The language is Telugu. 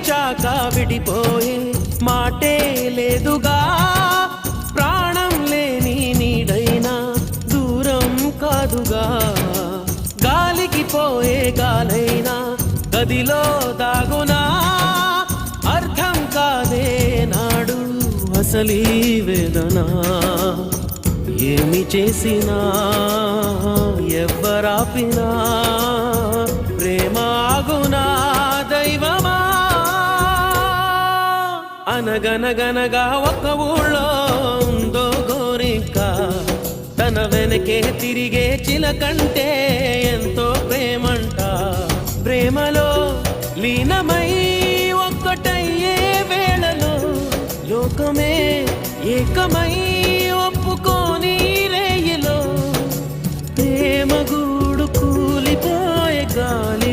ప్రేమించాక విడిపోయే మాటే లేదుగా, ప్రాణం లేని నీడైనా దూరం కాదుగా, గాలికి పోయే గాలైనా గదిలో దాగునా, అర్థం కాదే నాడు అసలీ వేదన, ఏమి చేసినా ఎవ్వరాపినా ప్రేమ ఆగునా దైవమా. అనగనగనగా ఒక ఊళ్ళో ఉందో గోరిక, తన వెనకే తిరిగే చిలకంటే ఎంతో ప్రేమంట, ప్రేమలో లీనమై ఒక్కటయ్యే వేళలో లోకమే ఏకమై ఒప్పుకోని రేయిలో ప్రేమ గూడు కూలిపోయే గాలి